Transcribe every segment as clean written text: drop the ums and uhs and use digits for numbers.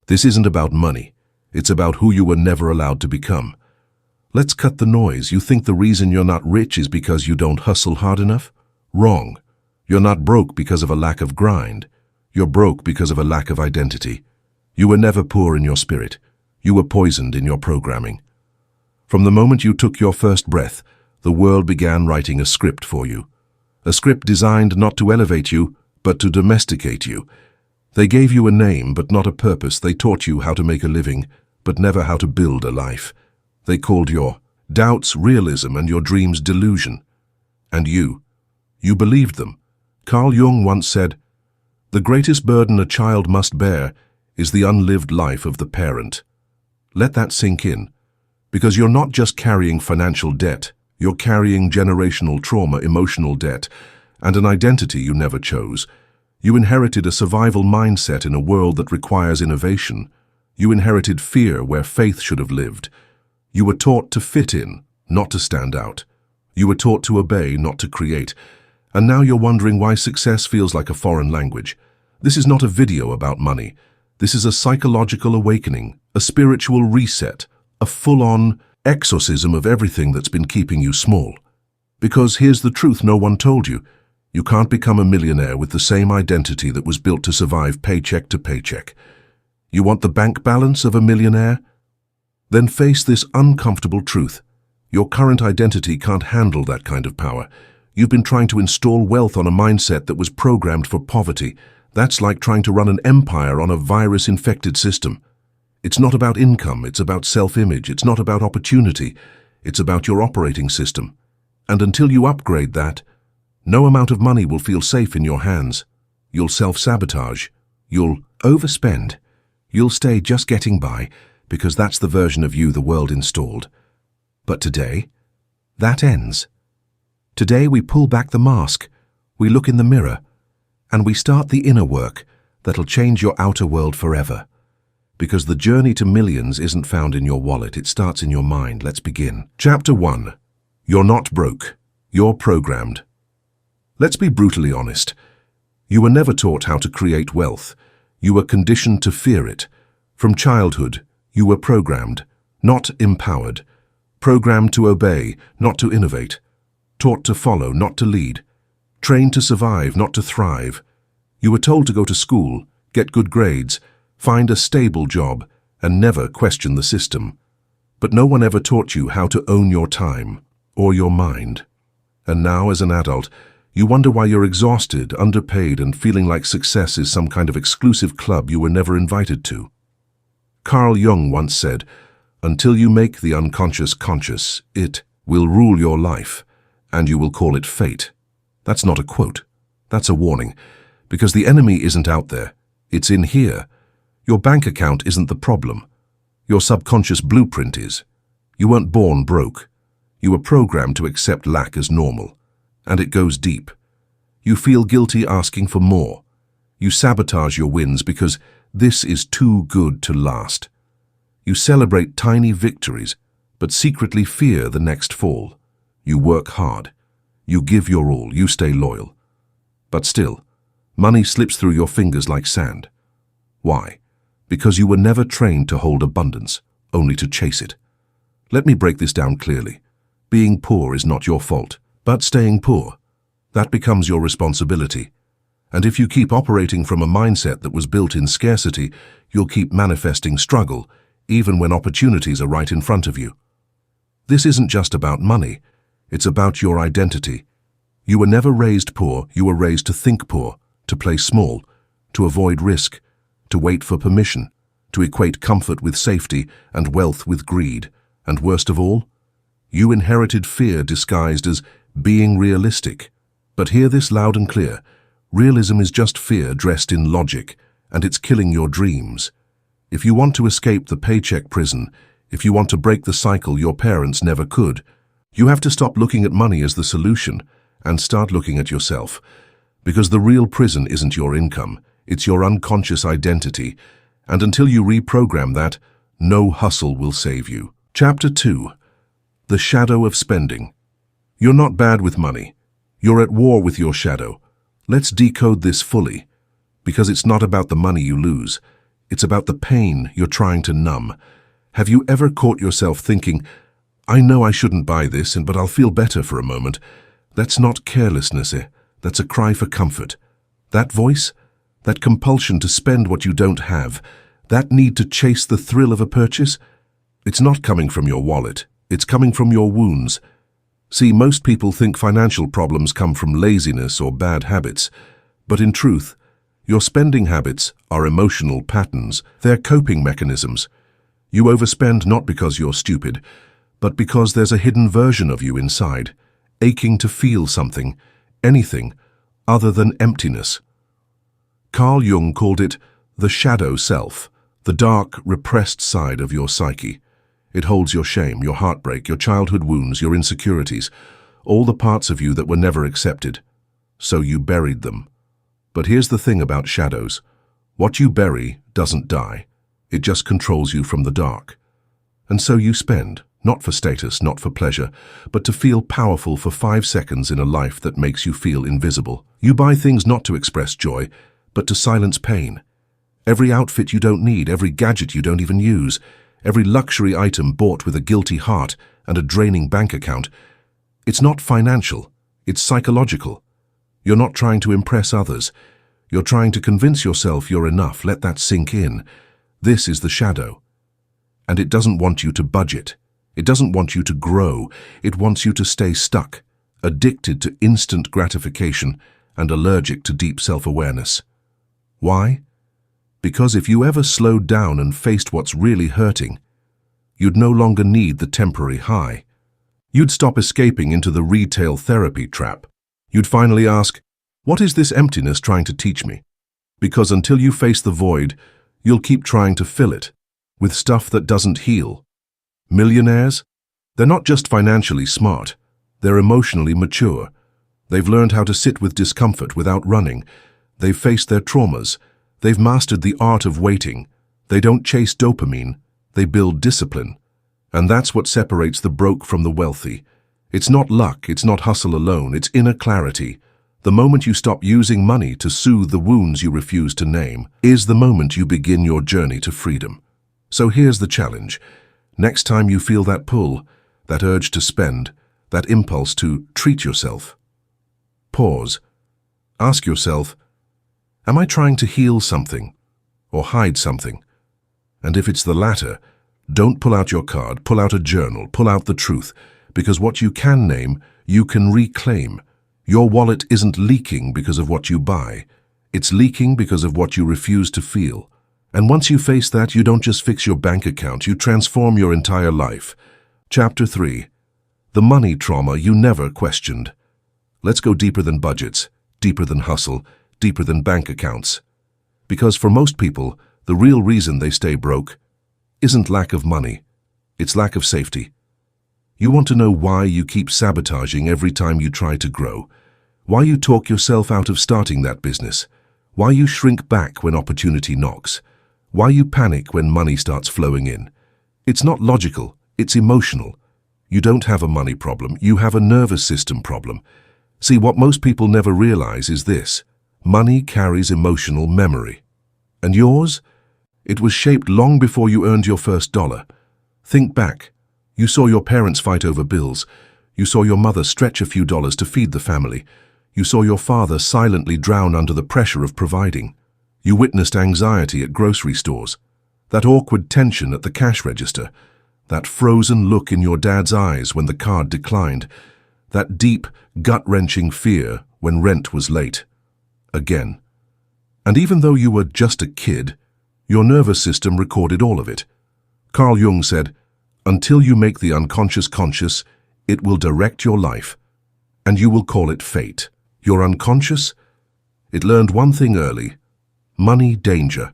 This isn't about money. It's about who you were never allowed to become. Let's cut the noise. You think the reason you're not rich is because you don't hustle hard enough? Wrong. You're not broke because of a lack of grind. You're broke because of a lack of identity. You were never poor in your spirit. You were poisoned in your programming. From the moment you took your first breath, the world began writing a script for you. A script designed not to elevate you, but to domesticate you. They gave you a name, but not a purpose. They taught you how to make a living, but never how to build a life. They called your doubts realism and your dreams delusion. And you believed them. Carl Jung once said, "The greatest burden a child must bear is the unlived life of the parent." Let that sink in, because you're not just carrying financial debt, you're carrying generational trauma, emotional debt, and an identity you never chose. You inherited a survival mindset in a world that requires innovation. You inherited fear where faith should have lived. You were taught to fit in, not to stand out. You were taught to obey, not to create. And now you're wondering why success feels like a foreign language. This is not a video about money. This is a psychological awakening, a spiritual reset, a full-on exorcism of everything that's been keeping you small. Because here's the truth no one told you. You can't become a millionaire with the same identity that was built to survive paycheck to paycheck. You want the bank balance of a millionaire? Then face this uncomfortable truth. Your current identity can't handle that kind of power. You've been trying to install wealth on a mindset that was programmed for poverty. That's like trying to run an empire on a virus-infected system. It's not about income, it's about self-image, it's not about opportunity, it's about your operating system. And until you upgrade that, no amount of money will feel safe in your hands. You'll self-sabotage. You'll overspend. You'll stay just getting by, because that's the version of you the world installed. But today, that ends. Today we pull back the mask, we look in the mirror, and we start the inner work that'll change your outer world forever. Because the journey to millions isn't found in your wallet, it starts in your mind. Let's begin. Chapter 1. You're not broke. You're programmed. Let's be brutally honest. You were never taught how to create wealth. You were conditioned to fear it. From childhood, you were programmed, not empowered. Programmed to obey, not to innovate. Taught to follow, not to lead. Trained to survive, not to thrive. You were told to go to school, get good grades, find a stable job, and never question the system. But no one ever taught you how to own your time or your mind. And now, as an adult, you wonder why you're exhausted, underpaid, and feeling like success is some kind of exclusive club you were never invited to. Carl Jung once said, "Until you make the unconscious conscious, it will rule your life, and you will call it fate." That's not a quote. That's a warning, because the enemy isn't out there. It's in here. Your bank account isn't the problem. Your subconscious blueprint is. You weren't born broke. You were programmed to accept lack as normal. And it goes deep. You feel guilty asking for more. You sabotage your wins because this is too good to last. You celebrate tiny victories, but secretly fear the next fall. You work hard. You give your all. You stay loyal. But still, money slips through your fingers like sand. Why? Because you were never trained to hold abundance, only to chase it. Let me break this down clearly. Being poor is not your fault. But staying poor, that becomes your responsibility. And if you keep operating from a mindset that was built in scarcity, you'll keep manifesting struggle, even when opportunities are right in front of you. This isn't just about money, it's about your identity. You were never raised poor, you were raised to think poor, to play small, to avoid risk, to wait for permission, to equate comfort with safety and wealth with greed, and worst of all, you inherited fear disguised as being realistic. But hear this loud and clear. Realism is just fear dressed in logic, and it's killing your dreams. If you want to escape the paycheck prison, if you want to break the cycle your parents never could, you have to stop looking at money as the solution and start looking at yourself. Because the real prison isn't your income, it's your unconscious identity, and until you reprogram that, no hustle will save you. Chapter 2. The shadow of spending. You're not bad with money. You're at war with your shadow. Let's decode this fully, because it's not about the money you lose. It's about the pain you're trying to numb. Have you ever caught yourself thinking, I know I shouldn't buy this, but I'll feel better for a moment? That's not carelessness, that's a cry for comfort. That voice, that compulsion to spend what you don't have, that need to chase the thrill of a purchase, it's not coming from your wallet, it's coming from your wounds. See, most people think financial problems come from laziness or bad habits, but in truth, your spending habits are emotional patterns. They're coping mechanisms. You overspend not because you're stupid, but because there's a hidden version of you inside, aching to feel something, anything, other than emptiness. Carl Jung called it the shadow self, the dark, repressed side of your psyche. It holds your shame, your heartbreak, your childhood wounds, your insecurities, all the parts of you that were never accepted. So you buried them. But here's the thing about shadows. What you bury doesn't die. It just controls you from the dark. And so you spend, not for status, not for pleasure, but to feel powerful for 5 seconds in a life that makes you feel invisible. You buy things not to express joy, but to silence pain. Every outfit you don't need, every gadget you don't even use, every luxury item bought with a guilty heart and a draining bank account. It's not financial, it's psychological. You're not trying to impress others. You're trying to convince yourself you're enough. Let that sink in. This is the shadow. And it doesn't want you to budget. It doesn't want you to grow. It wants you to stay stuck, addicted to instant gratification and allergic to deep self-awareness. Why? Because if you ever slowed down and faced what's really hurting, you'd no longer need the temporary high. You'd stop escaping into the retail therapy trap. You'd finally ask, what is this emptiness trying to teach me? Because until you face the void, you'll keep trying to fill it with stuff that doesn't heal. Millionaires? They're not just financially smart, they're emotionally mature. They've learned how to sit with discomfort without running. They've faced their traumas. They've mastered the art of waiting. They don't chase dopamine, they build discipline. And that's what separates the broke from the wealthy. It's not luck, it's not hustle alone, it's inner clarity. The moment you stop using money to soothe the wounds you refuse to name is the moment you begin your journey to freedom. So here's the challenge. Next time you feel that pull, that urge to spend, that impulse to treat yourself, pause. Ask yourself, am I trying to heal something or hide something? And if it's the latter, don't pull out your card, pull out a journal, pull out the truth, because what you can name, you can reclaim. Your wallet isn't leaking because of what you buy. It's leaking because of what you refuse to feel. And once you face that, you don't just fix your bank account, you transform your entire life. Chapter 3. The money trauma you never questioned. Let's go deeper than budgets, deeper than hustle, deeper than bank accounts. Because for most people, the real reason they stay broke isn't lack of money, it's lack of safety. You want to know why you keep sabotaging every time you try to grow, why you talk yourself out of starting that business, why you shrink back when opportunity knocks, why you panic when money starts flowing in. It's not logical, it's emotional. You don't have a money problem, you have a nervous system problem. See, what most people never realize is this: money carries emotional memory. And yours? It was shaped long before you earned your first dollar. Think back. You saw your parents fight over bills. You saw your mother stretch a few dollars to feed the family. You saw your father silently drown under the pressure of providing. You witnessed anxiety at grocery stores, that awkward tension at the cash register, that frozen look in your dad's eyes when the card declined, that deep, gut-wrenching fear when rent was late. Again. And even though you were just a kid, your nervous system recorded all of it. Carl Jung said, until you make the unconscious conscious, it will direct your life, and you will call it fate. Your unconscious? It learned one thing early: money danger.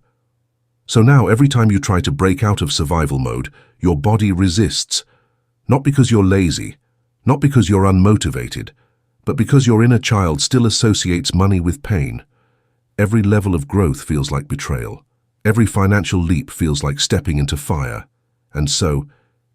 So now every time you try to break out of survival mode, your body resists. Not because you're lazy, not because you're unmotivated, but because your inner child still associates money with pain. Every level of growth feels like betrayal. Every financial leap feels like stepping into fire. And so,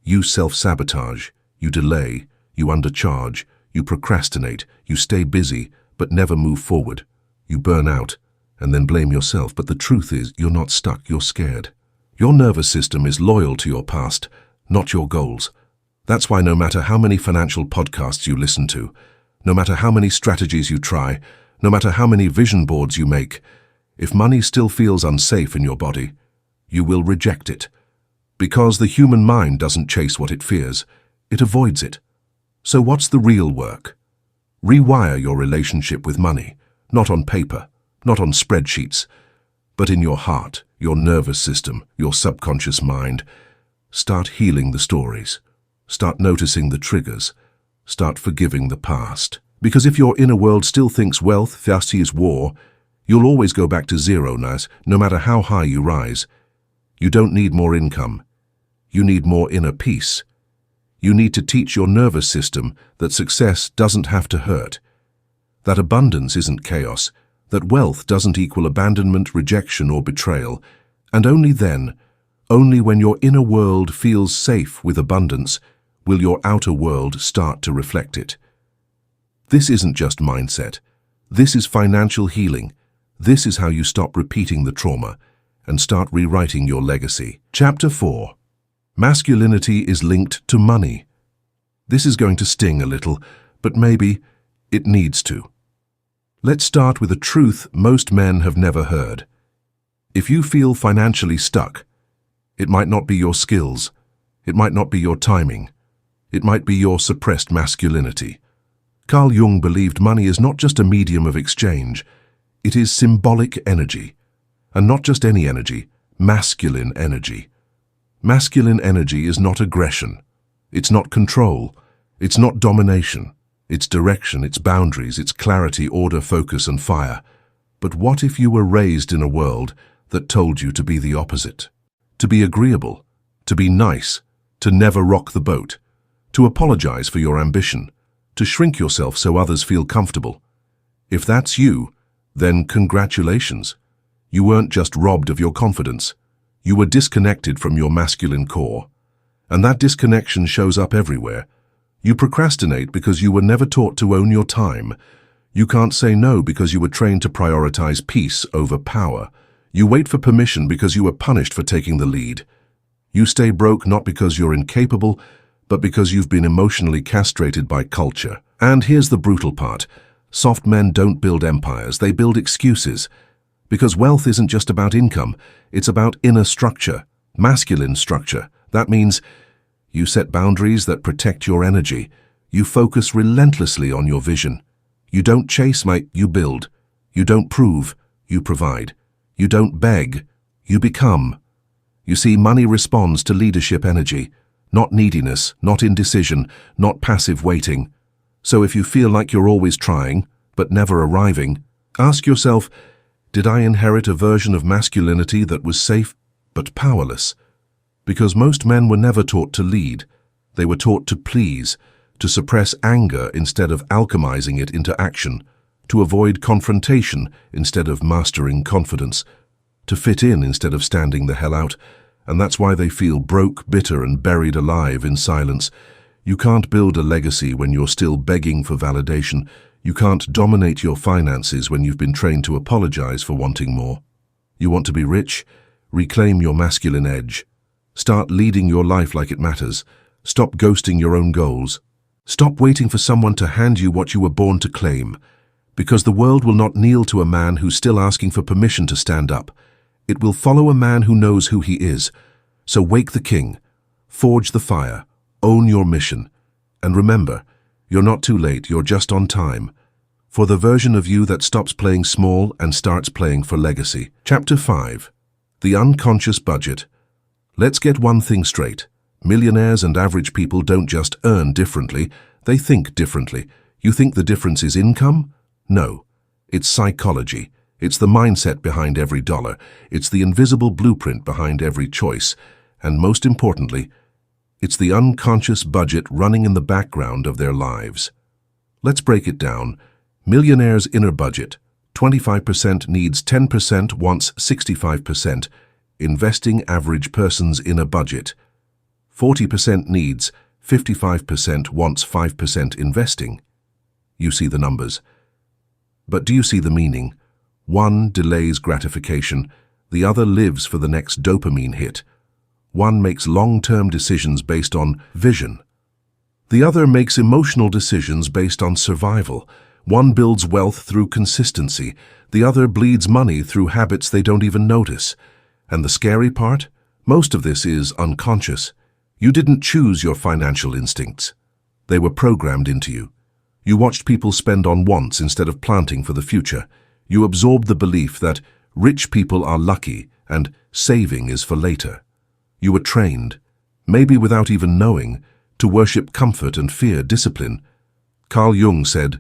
you self-sabotage, you delay, you undercharge, you procrastinate, you stay busy, but never move forward. You burn out, and then blame yourself. But the truth is, you're not stuck, you're scared. Your nervous system is loyal to your past, not your goals. That's why no matter how many financial podcasts you listen to, no matter how many strategies you try, no matter how many vision boards you make, if money still feels unsafe in your body, you will reject it. Because the human mind doesn't chase what it fears, it avoids it. So what's the real work? Rewire your relationship with money, not on paper, not on spreadsheets, but in your heart, your nervous system, your subconscious mind. Start healing the stories. Start noticing the triggers. Start forgiving the past. Because if your inner world still thinks wealth is war, you'll always go back to zero, no matter how high you rise. You don't need more income. You need more inner peace. You need to teach your nervous system that success doesn't have to hurt, that abundance isn't chaos, that wealth doesn't equal abandonment, rejection, or betrayal, and only then, only when your inner world feels safe with abundance, will your outer world start to reflect it. This isn't just mindset. This is financial healing. This is how you stop repeating the trauma and start rewriting your legacy. Chapter 4. Masculinity is linked to money. This is going to sting a little, but maybe it needs to. Let's start with a truth most men have never heard. If you feel financially stuck, it might not be your skills, it might not be your timing, it might be your suppressed masculinity. Carl Jung believed money is not just a medium of exchange, it is symbolic energy. And not just any energy, masculine energy. Masculine energy is not aggression. It's not control. It's not domination. It's direction, it's boundaries, it's clarity, order, focus, and fire. But what if you were raised in a world that told you to be the opposite? To be agreeable, to be nice, to never rock the boat, to apologize for your ambition, to shrink yourself so others feel comfortable. If that's you, then congratulations. You weren't just robbed of your confidence. You were disconnected from your masculine core. And that disconnection shows up everywhere. You procrastinate because you were never taught to own your time. You can't say no because you were trained to prioritize peace over power. You wait for permission because you were punished for taking the lead. You stay broke not because you're incapable, but because you've been emotionally castrated by culture. And here's the brutal part. Soft men don't build empires, they build excuses. Because wealth isn't just about income, it's about inner structure, masculine structure. That means you set boundaries that protect your energy. You focus relentlessly on your vision. You don't chase, you build. You don't prove, you provide. You don't beg, you become. You see, money responds to leadership energy, not neediness, not indecision, not passive waiting. So if you feel like you're always trying, but never arriving, ask yourself, did I inherit a version of masculinity that was safe but powerless? Because most men were never taught to lead. They were taught to please, to suppress anger instead of alchemizing it into action, to avoid confrontation instead of mastering confidence, to fit in instead of standing the hell out. And that's why they feel broke, bitter, and buried alive in silence. You can't build a legacy when you're still begging for validation. You can't dominate your finances when you've been trained to apologize for wanting more. You want to be rich? Reclaim your masculine edge. Start leading your life like it matters. Stop ghosting your own goals. Stop waiting for someone to hand you what you were born to claim. Because the world will not kneel to a man who's still asking for permission to stand up. It will follow a man who knows who he is. So wake the king. Forge the fire. Own your mission. And remember, you're not too late, you're just on time. For the version of you that stops playing small and starts playing for legacy. Chapter 5. The Unconscious Budget. Let's get one thing straight. Millionaires and average people don't just earn differently, they think differently. You think the difference is income? No. It's psychology. It's the mindset behind every dollar. It's the invisible blueprint behind every choice. And most importantly, it's the unconscious budget running in the background of their lives. Let's break it down. Millionaire's inner budget. 25% needs 10%, wants 65%. Investing average person's inner budget. 40% needs, 55% wants 5% investing. You see the numbers. But do you see the meaning? One delays gratification, the other lives for the next dopamine hit. One makes long-term decisions based on vision. The other makes emotional decisions based on survival. One builds wealth through consistency. The other bleeds money through habits they don't even notice. And the scary part? Most of this is unconscious. You didn't choose your financial instincts. They were programmed into you. You watched people spend on wants instead of planting for the future. You absorbed the belief that rich people are lucky and saving is for later. You were trained, maybe without even knowing, to worship comfort and fear discipline. Carl Jung said,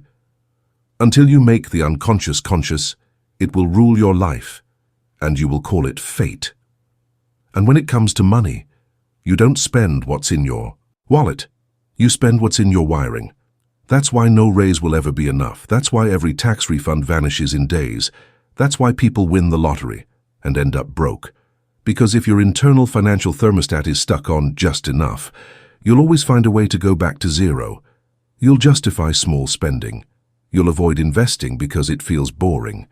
"Until you make the unconscious conscious, it will rule your life, and you will call it fate." And when it comes to money, you don't spend what's in your wallet. You spend what's in your wiring. That's why no raise will ever be enough. That's why every tax refund vanishes in days. That's why people win the lottery and end up broke. Because if your internal financial thermostat is stuck on just enough, you'll always find a way to go back to zero. You'll justify small spending. You'll avoid investing because it feels boring.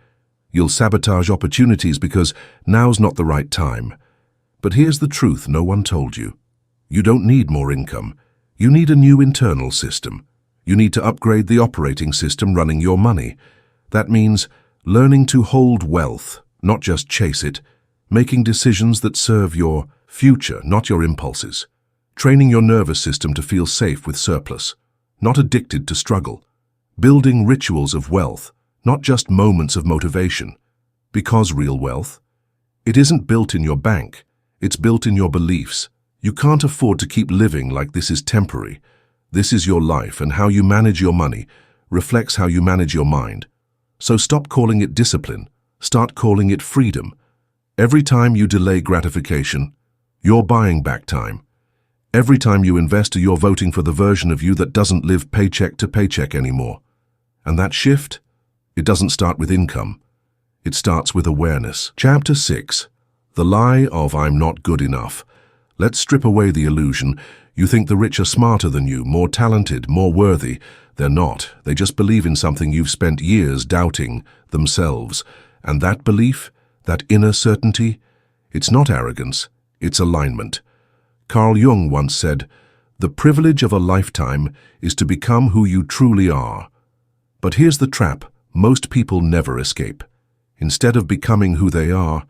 You'll sabotage opportunities because now's not the right time. But here's the truth no one told you. You don't need more income. You need a new internal system. You need to upgrade the operating system running your money. That means learning to hold wealth, not just chase it, making decisions that serve your future, not your impulses, training your nervous system to feel safe with surplus, not addicted to struggle, building rituals of wealth, not just moments of motivation. Because real wealth, it isn't built in your bank, it's built in your beliefs. You can't afford to keep living like this is temporary. This is your life, and how you manage your money reflects how you manage your mind. So stop calling it discipline. Start calling it freedom. Every time you delay gratification, you're buying back time. Every time you invest, you're voting for the version of you that doesn't live paycheck to paycheck anymore. And that shift, it doesn't start with income. It starts with awareness. Chapter 6. The lie of I'm not good enough. Let's strip away the illusion. You think the rich are smarter than you, more talented, more worthy. They're not. They just believe in something you've spent years doubting, themselves. And that belief, that inner certainty, it's not arrogance, it's alignment. Carl Jung once said, "The privilege of a lifetime is to become who you truly are." But here's the trap most people never escape. Instead of becoming who they are,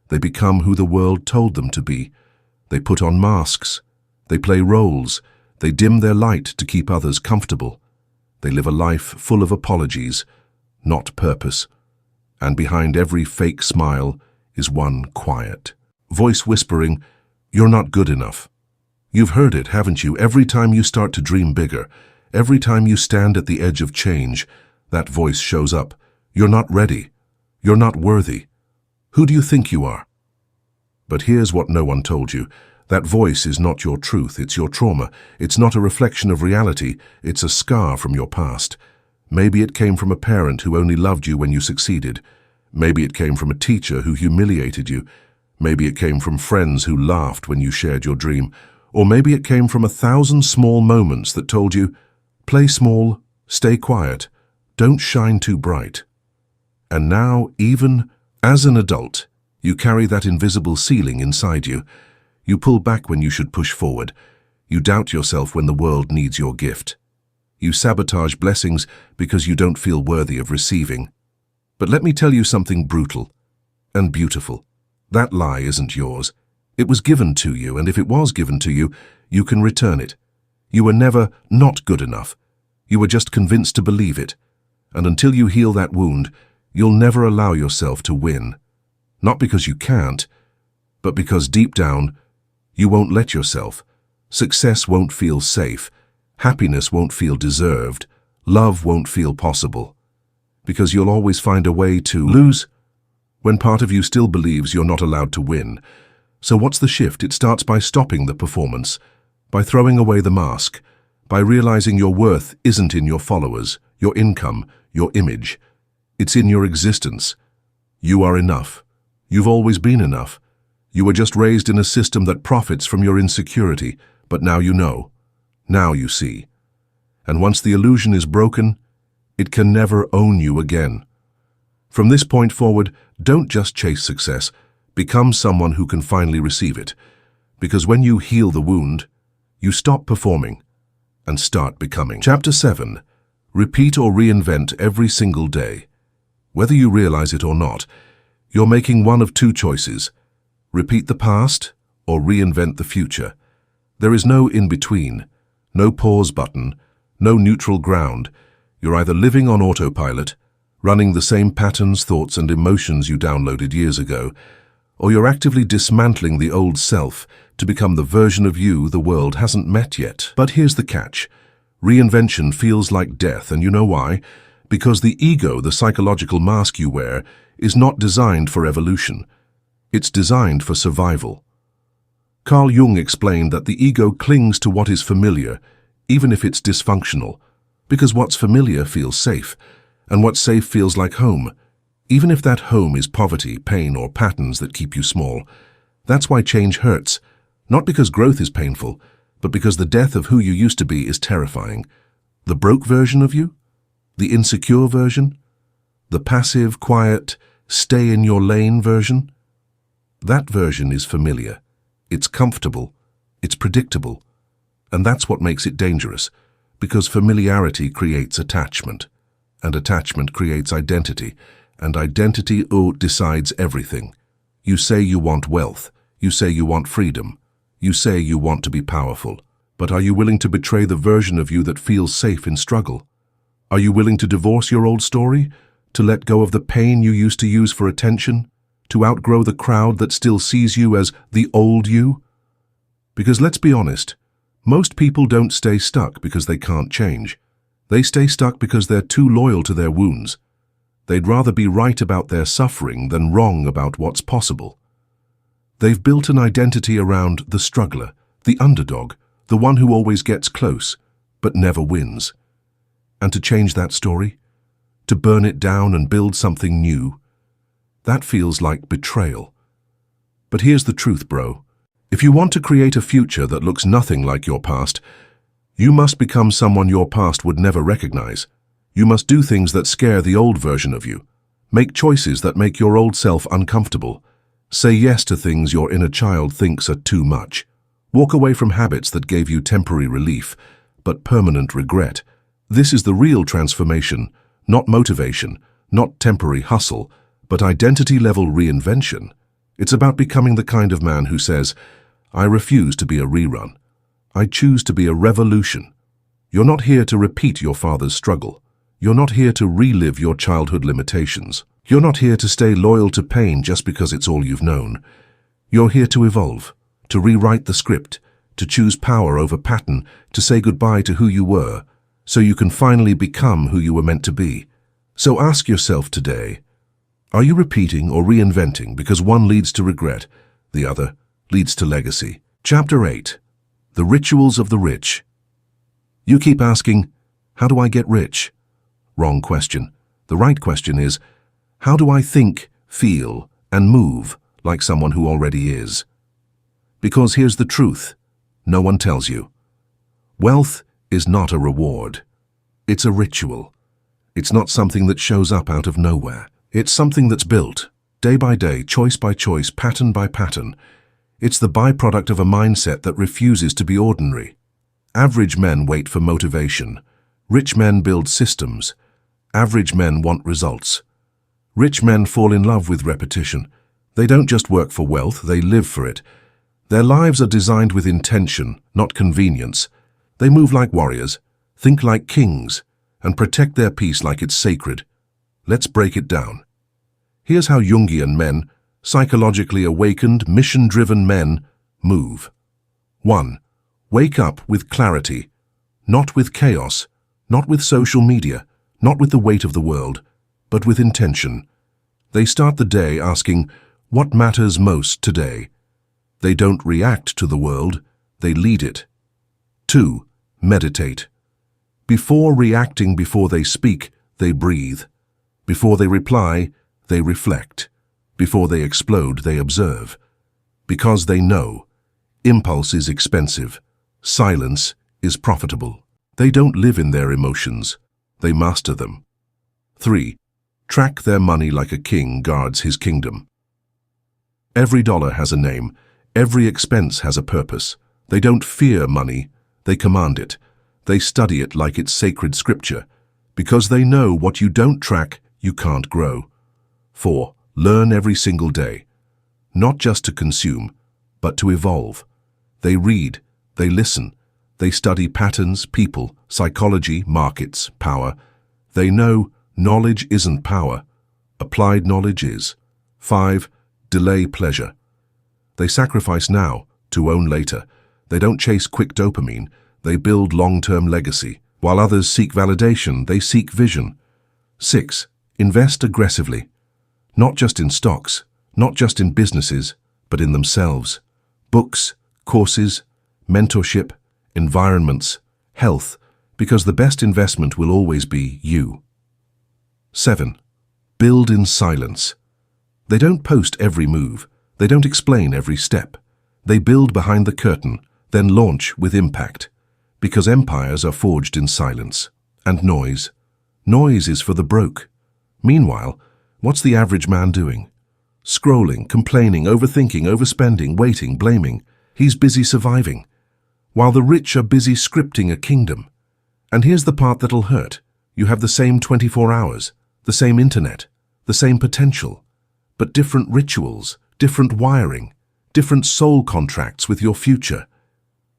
they become who the world told them to be. They put on masks. They play roles. They dim their light to keep others comfortable. They live a life full of apologies, not purpose. And behind every fake smile is one quiet voice whispering, "You're not good enough." You've heard it, haven't you? Every time you start to dream bigger, every time you stand at the edge of change, that voice shows up. You're not ready. You're not worthy. Who do you think you are? But here's what no one told you. That voice is not your truth, it's your trauma. It's not a reflection of reality, it's a scar from your past. Maybe it came from a parent who only loved you when you succeeded. Maybe it came from a teacher who humiliated you. Maybe it came from friends who laughed when you shared your dream. Or maybe it came from 1,000 small moments that told you, play small, stay quiet, don't shine too bright. And now, even as an adult, you carry that invisible ceiling inside you. You pull back when you should push forward. You doubt yourself when the world needs your gift. You sabotage blessings because you don't feel worthy of receiving. But let me tell you something brutal and beautiful. That lie isn't yours. It was given to you, and if it was given to you, you can return it. You were never not good enough. You were just convinced to believe it. And until you heal that wound, you'll never allow yourself to win. Not because you can't, but because deep down, you won't let yourself. Success won't feel safe. Happiness won't feel deserved. Love won't feel possible. Because you'll always find a way to lose when part of you still believes you're not allowed to win. So what's the shift? It starts by stopping the performance, by throwing away the mask, by realizing your worth isn't in your followers, your income, your image. It's in your existence. You are enough. You've always been enough. You were just raised in a system that profits from your insecurity, but now you know. Now you see. And once the illusion is broken, it can never own you again. From this point forward, don't just chase success. Become someone who can finally receive it. Because when you heal the wound, you stop performing and start becoming. Chapter 7. Repeat or reinvent every single day. Whether you realize it or not, you're making one of two choices. Repeat the past or reinvent the future. There is no in-between, no pause button, no neutral ground. You're either living on autopilot, running the same patterns, thoughts, and emotions you downloaded years ago, or you're actively dismantling the old self to become the version of you the world hasn't met yet. But here's the catch. Reinvention feels like death, and you know why? Because the ego, the psychological mask you wear, is not designed for evolution. It's designed for survival. Carl Jung explained that the ego clings to what is familiar, even if it's dysfunctional, because what's familiar feels safe, and what's safe feels like home, even if that home is poverty, pain, or patterns that keep you small. That's why change hurts, not because growth is painful, but because the death of who you used to be is terrifying. The broke version of you? The insecure version? The passive, quiet, stay-in-your-lane version? That version is familiar. It's comfortable. It's predictable. And that's what makes it dangerous, because familiarity creates attachment, and attachment creates identity, and identity decides everything. You say you want wealth. You say you want freedom. You say you want to be powerful. But are you willing to betray the version of you that feels safe in struggle? Are you willing to divorce your old story? To let go of the pain you used to use for attention? To outgrow the crowd that still sees you as the old you? Because let's be honest, most people don't stay stuck because they can't change. They stay stuck because they're too loyal to their wounds. They'd rather be right about their suffering than wrong about what's possible. They've built an identity around the struggler, the underdog, the one who always gets close, but never wins. And to change that story, to burn it down and build something new, that feels like betrayal. But here's the truth, bro. If you want to create a future that looks nothing like your past, you must become someone your past would never recognize. You must do things that scare the old version of you. Make choices that make your old self uncomfortable. Say yes to things your inner child thinks are too much. Walk away from habits that gave you temporary relief, but permanent regret. This is the real transformation, not motivation, not temporary hustle, but identity-level reinvention. It's about becoming the kind of man who says, I refuse to be a rerun. I choose to be a revolution. You're not here to repeat your father's struggle. You're not here to relive your childhood limitations. You're not here to stay loyal to pain just because it's all you've known. You're here to evolve, to rewrite the script, to choose power over pattern, to say goodbye to who you were, so you can finally become who you were meant to be. So ask yourself today, are you repeating or reinventing because one leads to regret, the other leads to legacy? Chapter 8. The Rituals of the Rich. You keep asking, how do I get rich? Wrong question. The right question is, how do I think, feel, and move like someone who already is? Because here's the truth. No one tells you. Wealth is not a reward. It's a ritual. It's not something that shows up out of nowhere. It's something that's built, day by day, choice by choice, pattern by pattern. It's the byproduct of a mindset that refuses to be ordinary. Average men wait for motivation. Rich men build systems. Average men want results. Rich men fall in love with repetition. They don't just work for wealth, they live for it. Their lives are designed with intention, not convenience. They move like warriors, think like kings, and protect their peace like it's sacred. Let's break it down. Here's how Jungian men, psychologically awakened, mission-driven men, move. 1. Wake up with clarity, not with chaos, not with social media, not with the weight of the world, but with intention. They start the day asking, what matters most today? They don't react to the world, they lead it. 2. Meditate. Before reacting, before they speak, they breathe. Before they reply, they reflect. Before they explode, they observe. Because they know, impulse is expensive, silence is profitable. They don't live in their emotions, they master them. 3. Track their money like a king guards his kingdom. Every dollar has a name. Every expense has a purpose. They don't fear money. They command it. They study it like it's sacred scripture. Because they know what you don't track, you can't grow. 4. Learn every single day. Not just to consume, but to evolve. They read. They listen. They study patterns, people, psychology, markets, power. They know knowledge isn't power. Applied knowledge is. 5. Delay pleasure. They sacrifice now to own later. They don't chase quick dopamine. They build long-term legacy. While others seek validation, they seek vision. 6. Invest aggressively. Not just in stocks, not just in businesses, but in themselves. Books, courses, mentorship, environments, health, because the best investment will always be you. 7. Build in silence. They don't post every move. They don't explain every step. They build behind the curtain, then launch with impact. Because empires are forged in silence. And noise. Noise is for the broke. Meanwhile, what's the average man doing? Scrolling, complaining, overthinking, overspending, waiting, blaming. He's busy surviving. While the rich are busy scripting a kingdom. And here's the part that'll hurt. You have the same 24 hours, the same internet, the same potential, but different rituals, different wiring, different soul contracts with your future.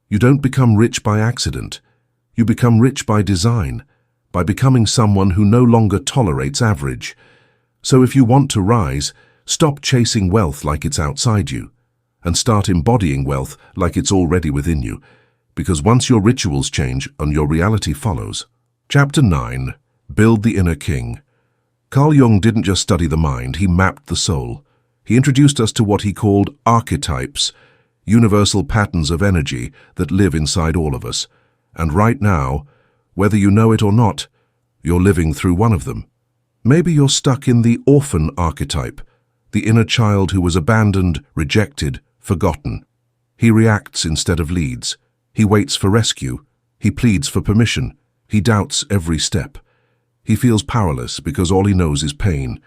You don't become rich by accident. You become rich by design, by becoming someone who no longer tolerates average. So if you want to rise, stop chasing wealth like it's outside you, and start embodying wealth like it's already within you. Because once your rituals change and your reality follows. Chapter 9. Build the Inner King. Carl Jung didn't just study the mind, he mapped the soul. He introduced us to what he called archetypes, universal patterns of energy that live inside all of us. And right now, whether you know it or not, you're living through one of them. Maybe you're stuck in the orphan archetype, the inner child who was abandoned, rejected, forgotten. He reacts instead of leads. He waits for rescue. He pleads for permission. He doubts every step. He feels powerless because all he knows is pain.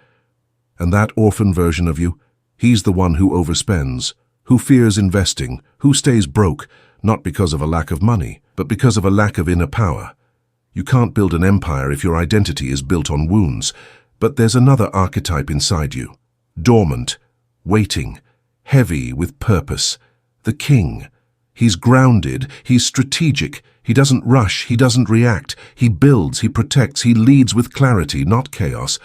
And that orphan version of you, he's the one who overspends, who fears investing, who stays broke, not because of a lack of money, but because of a lack of inner power. You can't build an empire if your identity is built on wounds, but there's another archetype inside you. Dormant, waiting, heavy with purpose. The king. He's grounded, he's strategic, he doesn't rush, he doesn't react, he builds, he protects, he leads with clarity, not chaos.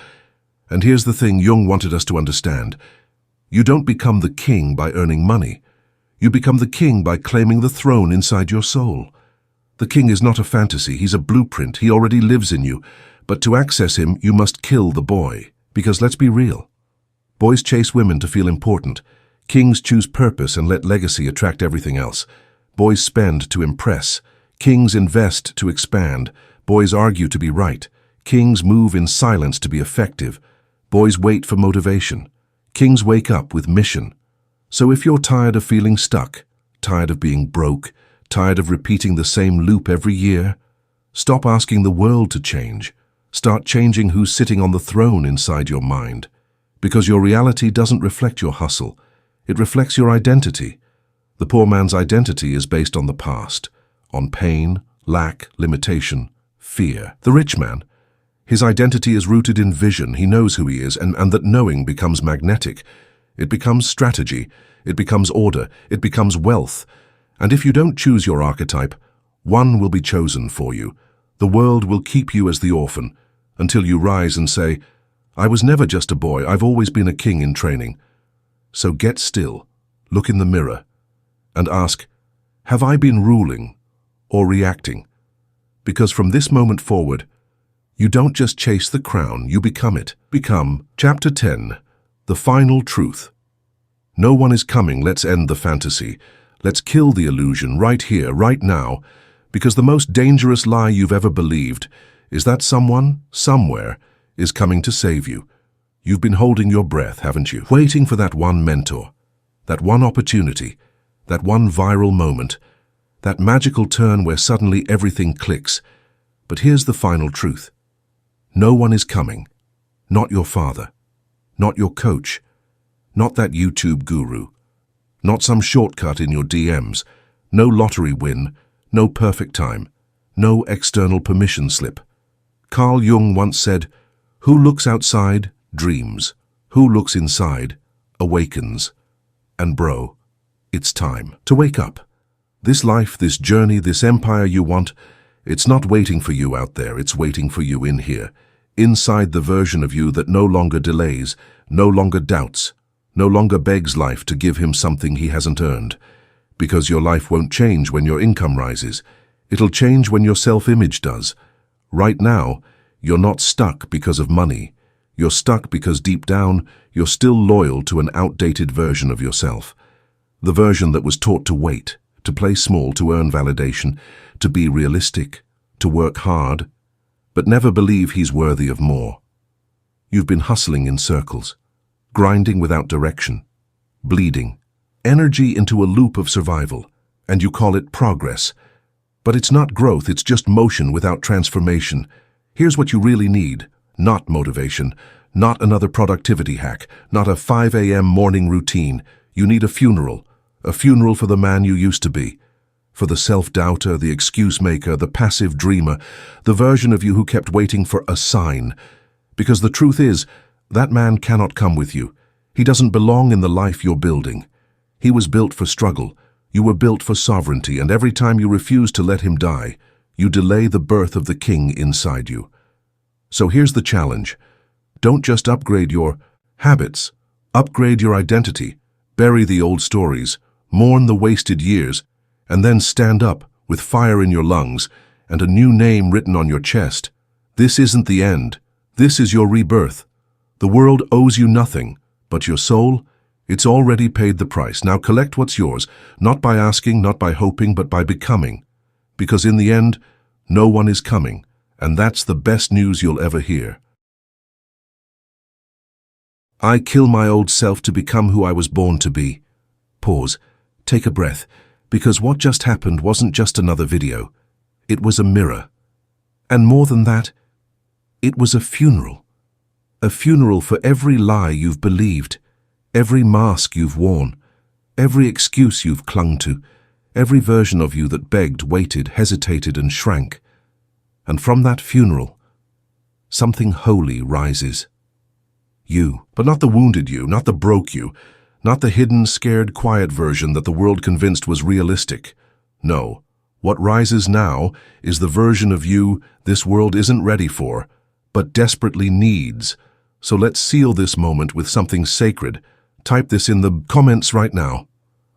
And here's the thing Jung wanted us to understand. You don't become the king by earning money. You become the king by claiming the throne inside your soul. The king is not a fantasy, he's a blueprint, he already lives in you. But to access him, you must kill the boy. Because let's be real. Boys chase women to feel important. Kings choose purpose and let legacy attract everything else. Boys spend to impress. Kings invest to expand. Boys argue to be right. Kings move in silence to be effective. Boys wait for motivation. Kings wake up with mission. So if you're tired of feeling stuck, tired of being broke, tired of repeating the same loop every year, stop asking the world to change. Start changing who's sitting on the throne inside your mind. Because your reality doesn't reflect your hustle. It reflects your identity. The poor man's identity is based on the past, on pain, lack, limitation, fear. The rich man, his identity is rooted in vision. He knows who he is, and that knowing becomes magnetic. It becomes strategy. It becomes order. It becomes wealth. And if you don't choose your archetype, one will be chosen for you. The world will keep you as the orphan, until you rise and say, I was never just a boy, I've always been a king in training. So get still, look in the mirror, and ask, have I been ruling or reacting? Because from this moment forward, you don't just chase the crown, you become it. Become. Chapter 10. The Final Truth. No one is coming, let's end the fantasy. Let's kill the illusion right here, right now, because the most dangerous lie you've ever believed is that someone, somewhere, is coming to save you. You've been holding your breath, haven't you? Waiting for that one mentor, that one opportunity, that one viral moment, that magical turn where suddenly everything clicks. But here's the final truth. No one is coming. Not your father. Not your coach. Not that YouTube guru. Not some shortcut in your DMs. No lottery win. No perfect time. No external permission slip. Carl Jung once said, "Who looks outside, dreams. Who looks inside, awakens." And bro, it's time to wake up. This life, this journey, this empire you want, it's not waiting for you out there, it's waiting for you in here. Inside the version of you that no longer delays, no longer doubts, no longer begs life to give him something he hasn't earned. Because your life won't change when your income rises. It'll change when your self-image does. Right now, you're not stuck because of money. You're stuck because deep down, you're still loyal to an outdated version of yourself. The version that was taught to wait, to play small, to earn validation, to be realistic, to work hard, but never believe he's worthy of more. You've been hustling in circles, grinding without direction, bleeding, energy into a loop of survival, and you call it progress. But it's not growth, it's just motion without transformation. Here's what you really need, not motivation, not another productivity hack, not a 5 a.m. morning routine. You need a funeral for the man you used to be, for the self-doubter, the excuse-maker, the passive dreamer, the version of you who kept waiting for a sign. Because the truth is, that man cannot come with you. He doesn't belong in the life you're building. He was built for struggle. You were built for sovereignty, and every time you refuse to let him die, you delay the birth of the king inside you. So here's the challenge. Don't just upgrade your habits. Upgrade your identity. Bury the old stories. Mourn the wasted years. And then stand up with fire in your lungs and a new name written on your chest. This isn't the end. This is your rebirth. The world owes you nothing, but your soul, it's already paid the price. Now collect what's yours, not by asking, not by hoping, but by becoming. Because in the end, no one is coming, and that's the best news you'll ever hear. I kill my old self to become who I was born to be. Pause. Take a breath. Because what just happened wasn't just another video. It was a mirror. And more than that, it was a funeral. A funeral for every lie you've believed, every mask you've worn, every excuse you've clung to, every version of you that begged, waited, hesitated, and shrank. And from that funeral, something holy rises. You, but not the wounded you, not the broke you, not the hidden, scared, quiet version that the world convinced was realistic. No, what rises now is the version of you this world isn't ready for, but desperately needs. So let's seal this moment with something sacred. Type this in the comments right now.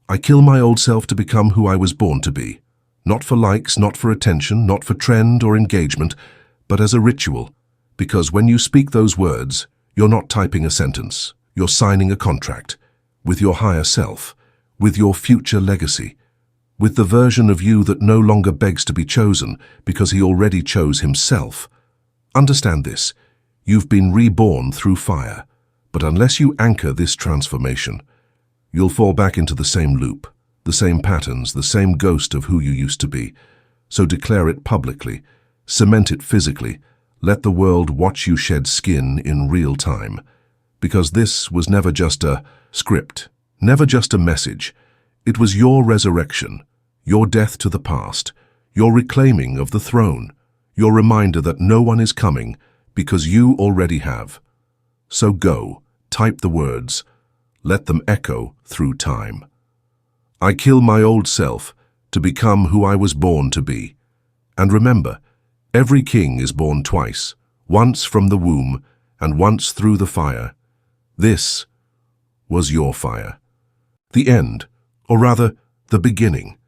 I kill my old self to become who I was born to be. Not for likes, not for attention, not for trend or engagement, but as a ritual. Because when you speak those words, you're not typing a sentence. You're signing a contract. With your higher self, with your future legacy, with the version of you that no longer begs to be chosen because he already chose himself. Understand this, you've been reborn through fire, but unless you anchor this transformation, you'll fall back into the same loop, the same patterns, the same ghost of who you used to be. So declare it publicly, cement it physically, let the world watch you shed skin in real time. Because this was never just a script, never just a message. It was your resurrection, your death to the past, your reclaiming of the throne, your reminder that no one is coming because you already have. So go, type the words, let them echo through time. I kill my old self to become who I was born to be. And remember, every king is born twice, once from the womb and once through the fire. This was your fire. The end, or rather, the beginning.